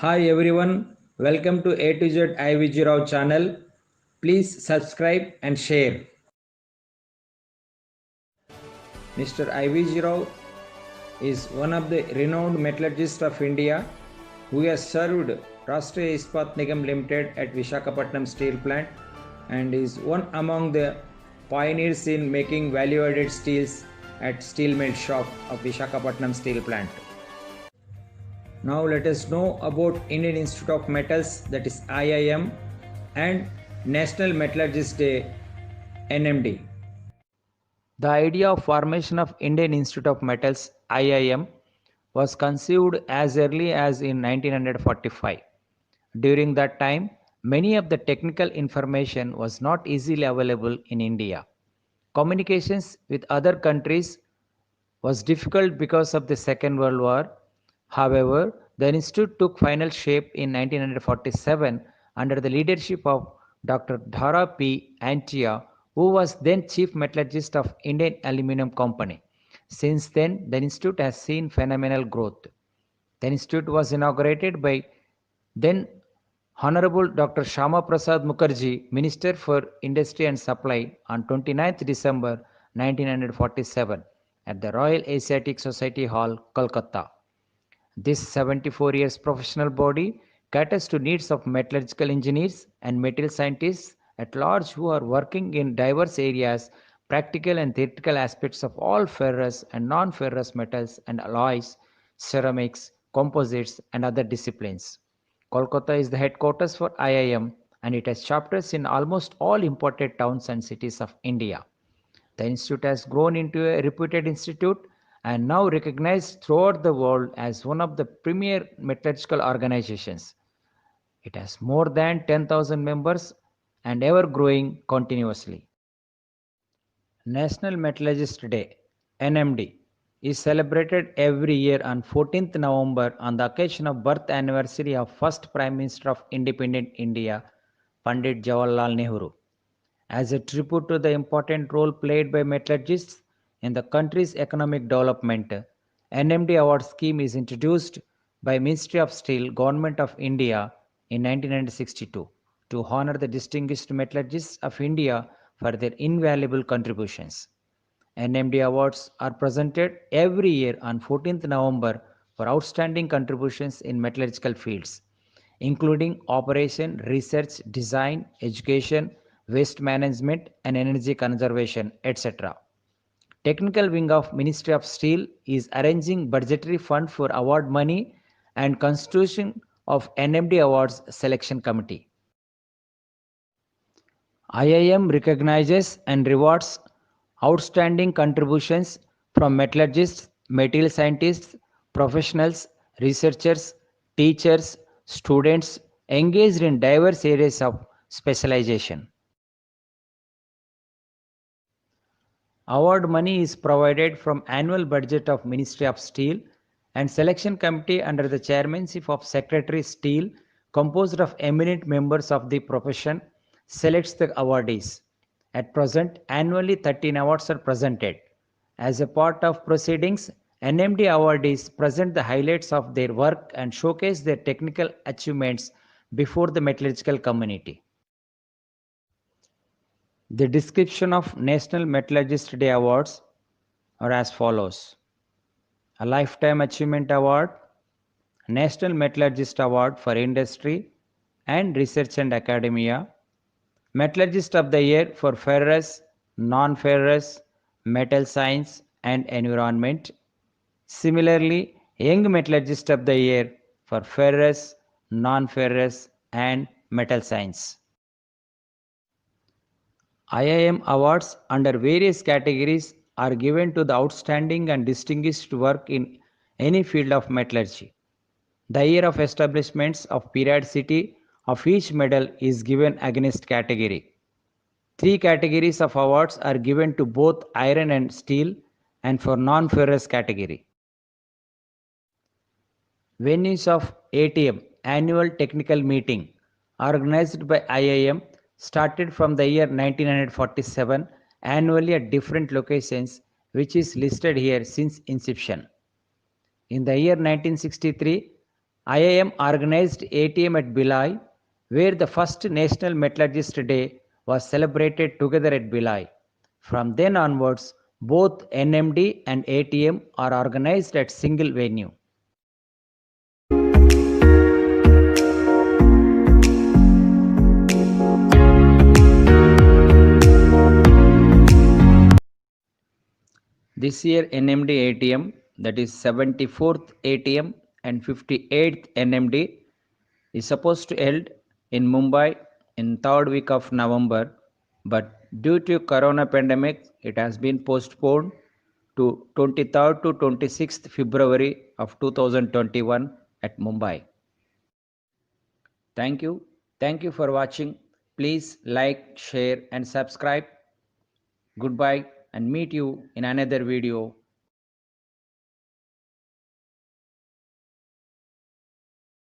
Hi everyone, welcome to A to Z IVG Rao channel. Please subscribe and share. Mr. IVG Rao is one of the renowned metallurgists of India who has served Rashtriya Ispat Nigam Limited at Visakhapatnam Steel Plant and is one among the pioneers in making value-added steels at Steel Mill Shop of Visakhapatnam Steel Plant. Now let us know about Indian Institute of Metals, that is IIM, and National Metallurgist Day, NMD. The idea of formation of Indian Institute of Metals, IIM, was conceived as early as in 1945. During that time, many of the technical information was not easily available in India. Communications with other countries was difficult because of the Second World War. However, the institute took final shape in 1947 under the leadership of Dr. Dhara P. Antia, who was then chief metallurgist of Indian Aluminum Company. Since then, the institute has seen phenomenal growth. The institute was inaugurated by then Honorable Dr. Shama Prasad Mukherjee, Minister for Industry and Supply, on 29th December 1947 at the Royal Asiatic Society Hall, Kolkata. This 74 years professional body caters to needs of metallurgical engineers and material scientists at large who are working in diverse areas, practical and theoretical aspects of all ferrous and non-ferrous metals and alloys, ceramics, composites and other disciplines. Kolkata is the headquarters for IIM and it has chapters in almost all important towns and cities of India. The institute has grown into a reputed institute and now recognized throughout the world as one of the premier metallurgical organizations. It has more than 10,000 members and ever growing continuously. National Metallurgist Day, NMD, is celebrated every year on 14th November on the occasion of birth anniversary of first Prime Minister of Independent India, Pandit Jawaharlal Nehru. As a tribute to the important role played by metallurgists in the country's economic development, NMD award scheme is introduced by Ministry of Steel, Government of India in 1962 to honor the distinguished metallurgists of India for their invaluable contributions. NMD awards are presented every year on 14th November for outstanding contributions in metallurgical fields, including operation, research, design, education, waste management and energy conservation, etc. Technical wing of Ministry of Steel is arranging budgetary fund for award money and constitution of NMD Awards Selection Committee. IIM recognizes and rewards outstanding contributions from metallurgists, material scientists, professionals, researchers, teachers, students engaged in diverse areas of specialization. Award money is provided from annual budget of Ministry of Steel and selection committee under the chairmanship of Secretary Steel composed of eminent members of the profession selects the awardees. At present, annually 13 awards are presented. As a part of proceedings, NMD awardees present the highlights of their work and showcase their technical achievements before the metallurgical community. The description of National Metallurgist Day Awards are as follows: a Lifetime Achievement Award, National Metallurgist Award for Industry and Research and Academia, Metallurgist of the Year for Ferrous, Non-Ferrous, Metal Science and Environment. Similarly, Young Metallurgist of the Year for Ferrous, Non-Ferrous and Metal Science. IIM awards under various categories are given to the outstanding and distinguished work in any field of metallurgy. The year of establishments of periodicity of each medal is given against category. 3 categories of awards are given to both iron and steel and for non-ferrous category. Venues of ATM, Annual Technical Meeting, organized by IIM, started from the year 1947 annually at different locations, which is listed here since inception. In the year 1963, IIM organized ATM at Bhilai, where the first National Metallurgist Day was celebrated together at Bhilai. From then onwards, both NMD and ATM are organized at single venue. This year NMD ATM, that is 74th ATM and 58th NMD, is supposed to held in Mumbai in third week of November, but due to corona pandemic, it has been postponed to 23rd to 26th February of 2021 at Mumbai. Thank you. Thank you for watching. Please like, share and subscribe. Goodbye and meet you in another video.